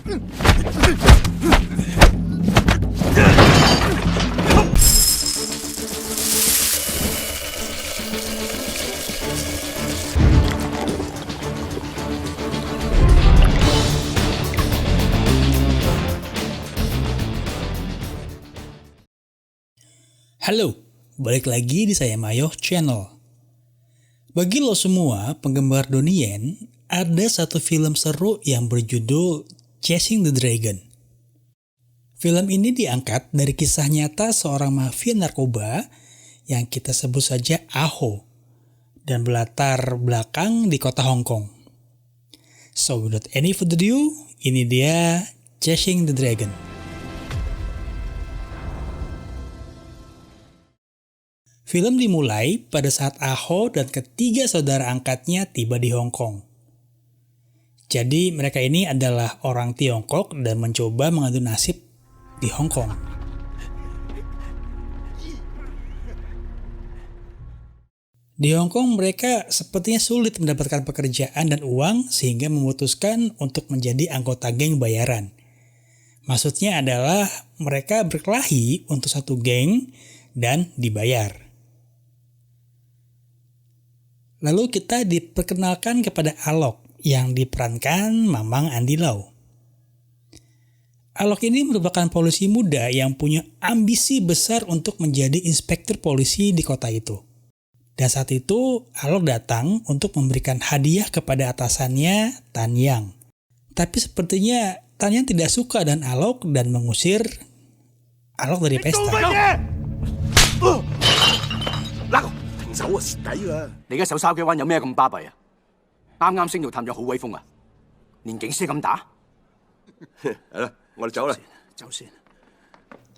Halo, balik lagi di saya Mayo Channel. Bagi lo semua penggemar Donnie Yen, ada satu film seru yang berjudul Chasing the Dragon. Film ini diangkat dari kisah nyata seorang mafia narkoba yang kita sebut saja Aho dan berlatar belakang di kota Hong Kong. So without any further ado, ini dia Chasing the Dragon. Film dimulai pada saat Aho dan ketiga saudara angkatnya tiba di Hong Kong. Jadi mereka ini adalah orang Tiongkok dan mencoba mengadu nasib di Hong Kong. Di Hong Kong mereka sepertinya sulit mendapatkan pekerjaan dan uang sehingga memutuskan untuk menjadi anggota geng bayaran. Maksudnya adalah mereka berkelahi untuk satu geng dan dibayar. Lalu kita diperkenalkan kepada Alok yang diperankan Mamang Andy Lau. Alok ini merupakan polisi muda yang punya ambisi besar untuk menjadi inspektur polisi di kota itu. Dan saat itu Alok datang untuk memberikan hadiah kepada atasannya Tan Yang. Tapi sepertinya Tan Yang tidak suka dan Alok dan mengusir Alok dari pesta.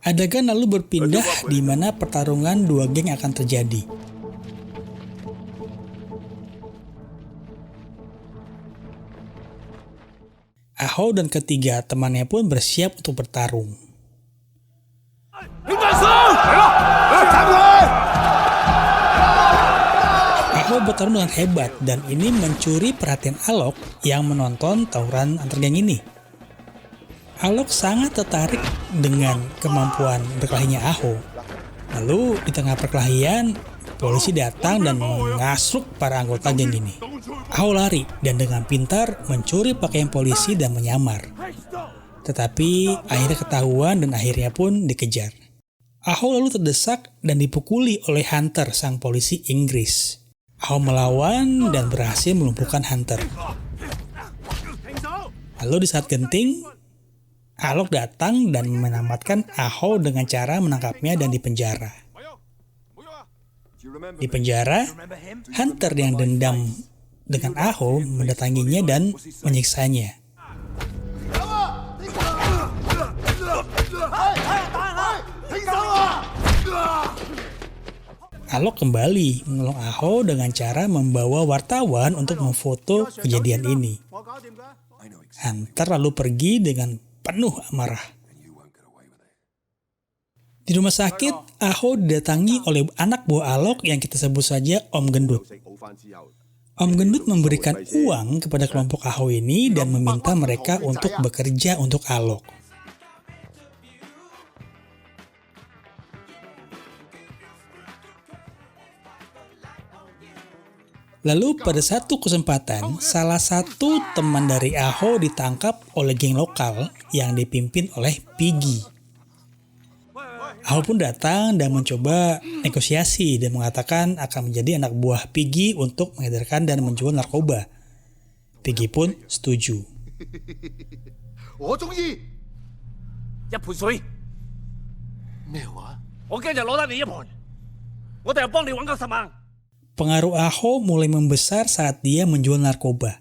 Adegan lalu berpindah di mana pertarungan dua geng akan terjadi. Aho dan ketiga temannya pun bersiap untuk bertarung. Aho bertarung dengan hebat dan ini mencuri perhatian Alok yang menonton tawuran antar geng ini. Alok sangat tertarik dengan kemampuan berkelahinya Aho. Lalu di tengah perkelahian, polisi datang dan mengasuk para anggota geng ini. Aho lari dan dengan pintar mencuri pakaian polisi dan menyamar. Tetapi akhirnya ketahuan dan akhirnya pun dikejar. Aho lalu terdesak dan dipukuli oleh Hunter, sang polisi Inggris. Aho melawan dan berhasil melumpuhkan Hunter. Lalu di saat genting, Alok datang dan menamatkan Aho dengan cara menangkapnya dan dipenjara. Di penjara, Hunter yang dendam dengan Aho mendatanginya dan menyiksanya. Alok kembali menolong Aho dengan cara membawa wartawan untuk memfoto kejadian ini. Hunter lalu pergi dengan penuh amarah. Di rumah sakit, Aho didatangi oleh anak buah Alok yang kita sebut saja Om Gendut. Om Gendut memberikan uang kepada kelompok Aho ini dan meminta mereka untuk bekerja untuk Alok. Lalu pada satu kesempatan, salah satu teman dari Aho ditangkap oleh geng lokal yang dipimpin oleh Piggy. Aho pun datang dan mencoba negosiasi dan mengatakan akan menjadi anak buah Piggy untuk mengedarkan dan menjual narkoba. Piggy pun setuju. Pengaruh Aho mulai membesar saat dia menjual narkoba.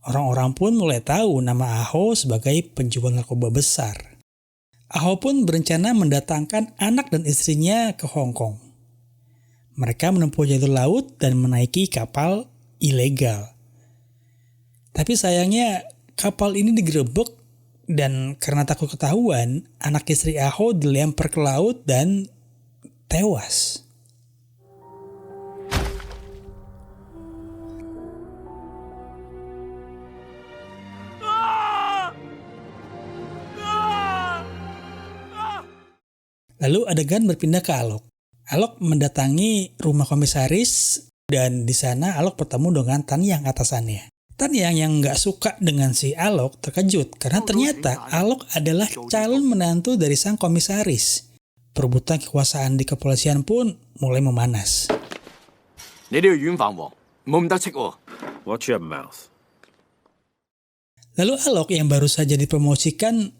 Orang-orang pun mulai tahu nama Aho sebagai penjual narkoba besar. Aho pun berencana mendatangkan anak dan istrinya ke Hong Kong. Mereka menempuh jalur laut dan menaiki kapal ilegal. Tapi sayangnya kapal ini digerebek dan karena takut ketahuan, anak istri Aho dilempar ke laut dan tewas. Lalu adegan berpindah ke Alok. Alok mendatangi rumah komisaris dan di sana Alok bertemu dengan Tan Yang atasannya. Tan yang nggak suka dengan si Alok terkejut karena ternyata Alok adalah calon menantu dari sang komisaris. Perebutan kekuasaan di kepolisian pun mulai memanas. Watch your mouth. Lalu Alok yang baru saja dipromosikan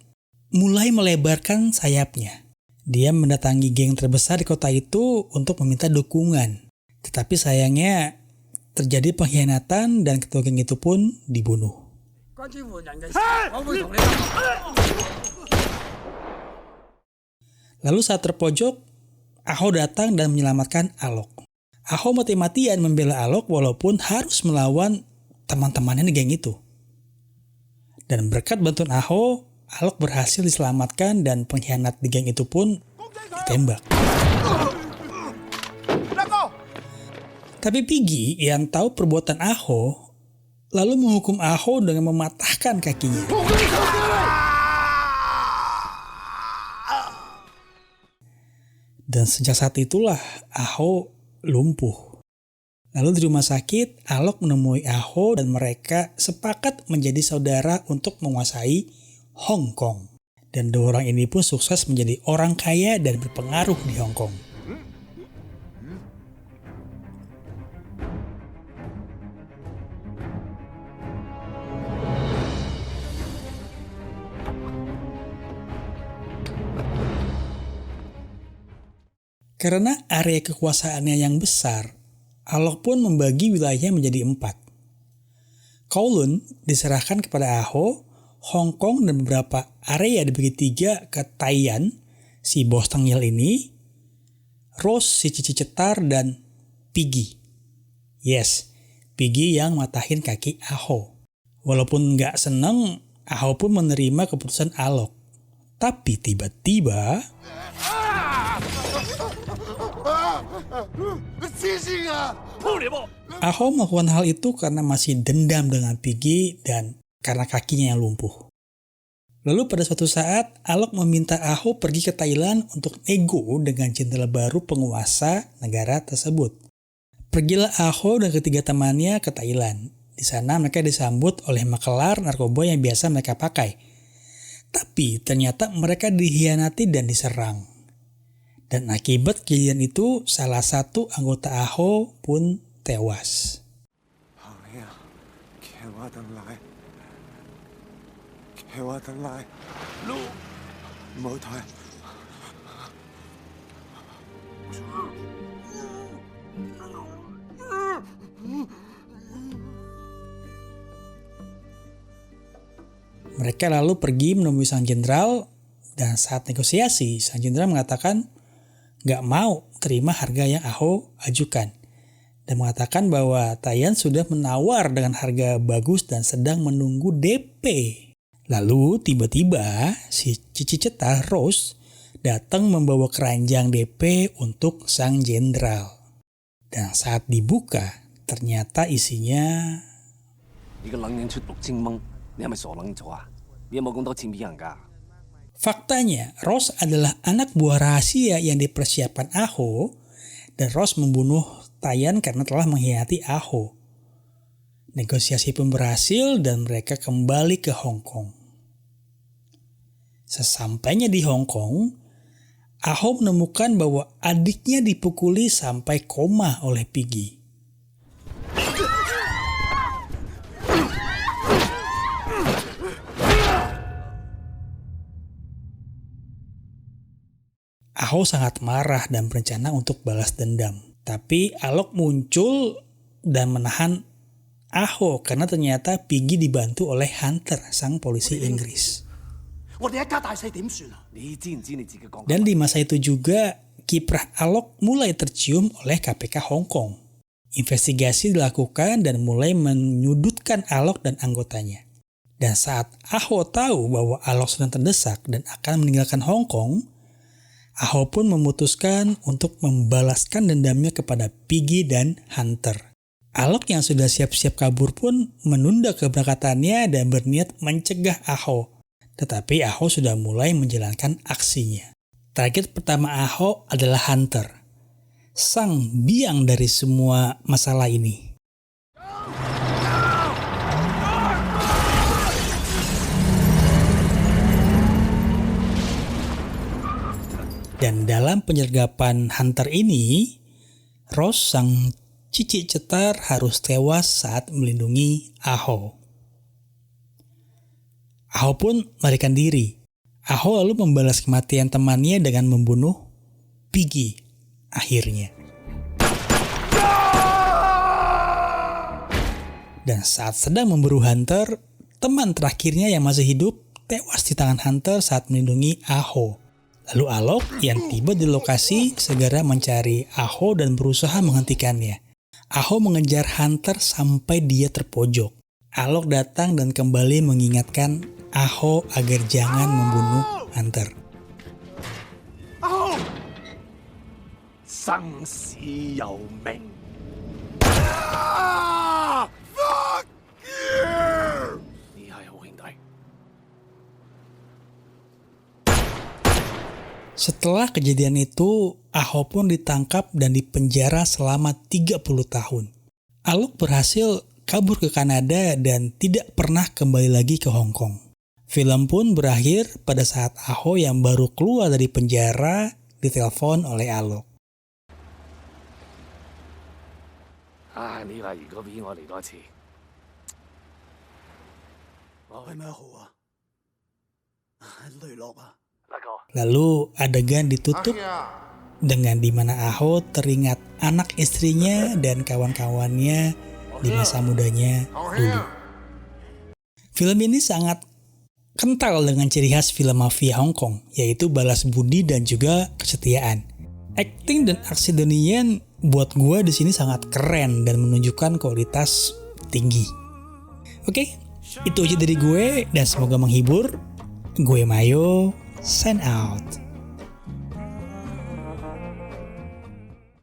mulai melebarkan sayapnya. Dia mendatangi geng terbesar di kota itu untuk meminta dukungan. Tetapi sayangnya terjadi pengkhianatan dan ketua geng itu pun dibunuh. Lalu saat terpojok, Aho datang dan menyelamatkan Alok. Aho mati-matian membela Alok walaupun harus melawan teman-temannya di geng itu. Dan berkat bantuan Aho, Alok berhasil diselamatkan dan pengkhianat di geng itu pun ditembak. Tapi Piggy yang tahu perbuatan Aho lalu menghukum Aho dengan mematahkan kakinya. Dan sejak saat itulah Aho lumpuh. Lalu di rumah sakit, Alok menemui Aho dan mereka sepakat menjadi saudara untuk menguasai Hong Kong. Dan dua orang ini pun sukses menjadi orang kaya dan berpengaruh di Hong Kong. Karena area kekuasaannya yang besar, Alok pun membagi wilayahnya menjadi 4. Kowloon diserahkan kepada Aho, Hong Kong dan beberapa area dibagi 3 ke Taiyan, si bos tengil ini, Rose, si cici cetar, dan Piggy. Yes, Piggy yang matahin kaki Aho. Walaupun nggak seneng, Aho pun menerima keputusan Alok. Tapi tiba-tiba Aho melakukan hal itu karena masih dendam dengan Piggy dan karena kakinya yang lumpuh. Lalu pada suatu saat, Alok meminta Aho pergi ke Thailand untuk nego dengan jenderal baru penguasa negara tersebut. Pergilah Aho dan ketiga temannya ke Thailand. Di sana mereka disambut oleh makelar narkoba yang biasa mereka pakai. Tapi ternyata mereka dikhianati dan diserang. Dan akibat kejadian itu, salah satu anggota Aho pun tewas. Mereka lalu pergi menemui sang jenderal dan saat negosiasi, sang jenderal mengatakan gak mau terima harga yang Aho ajukan dan mengatakan bahwa Taiyan sudah menawar dengan harga bagus dan sedang menunggu DP. Lalu tiba-tiba si cici cetar Rose datang membawa keranjang DP untuk sang jenderal. Dan saat dibuka ternyata isinya faktanya, Rose adalah anak buah rahasia yang dipersiapkan Aho dan Rose membunuh Taiyan karena telah mengkhianati Aho. Negosiasi pun berhasil dan mereka kembali ke Hong Kong. Sesampainya di Hong Kong, Aho menemukan bahwa adiknya dipukuli sampai koma oleh Piggy. Aho sangat marah dan berencana untuk balas dendam. Tapi Alok muncul dan menahan Aho karena ternyata Piggy dibantu oleh Hunter, sang polisi Inggris. Dan di masa itu juga kiprah Alok mulai tercium oleh KPK Hong Kong. Investigasi dilakukan dan mulai menyudutkan Alok dan anggotanya. Dan saat Aho tahu bahwa Alok sedang terdesak dan akan meninggalkan Hong Kong, Aho pun memutuskan untuk membalaskan dendamnya kepada Piggy dan Hunter. Alok yang sudah siap-siap kabur pun menunda keberangkatannya dan berniat mencegah Aho. Tetapi Aho sudah mulai menjalankan aksinya. Target pertama Aho adalah Hunter, sang biang dari semua masalah ini. Dan dalam penyergapan Hunter ini, Rose sang cicik cetar harus tewas saat melindungi Aho. Aho pun melarikan diri. Aho lalu membalas kematian temannya dengan membunuh Piggy akhirnya. Dan saat sedang memburu Hunter, teman terakhirnya yang masih hidup tewas di tangan Hunter saat melindungi Aho. Lalu Alok yang tiba di lokasi segera mencari Aho dan berusaha menghentikannya. Aho mengejar Hunter sampai dia terpojok. Alok datang dan kembali mengingatkan Aho agar jangan membunuh Hunter. Aho! 生死有命。Fuck you！ 你係好兄弟。 Setelah kejadian itu, Aho pun ditangkap dan dipenjara selama 30 tahun. Alok berhasil kabur ke Kanada dan tidak pernah kembali lagi ke Hong Kong. Film pun berakhir pada saat Aho yang baru keluar dari penjara ditelepon oleh Alok. 你話如果俾我嚟多次，我係咩好啊？雷洛啊，大哥。 Lalu adegan ditutup dengan dimana Aho teringat anak istrinya dan kawan-kawannya di masa mudanya dulu. Film ini sangat kental dengan ciri khas film mafia Hong Kong, yaitu balas budi dan juga kesetiaan. Akting dan aksi Donnie Yen buat gue di sini sangat keren dan menunjukkan kualitas tinggi. Oke, itu aja dari gue dan semoga menghibur. Gue Mayo, sign out.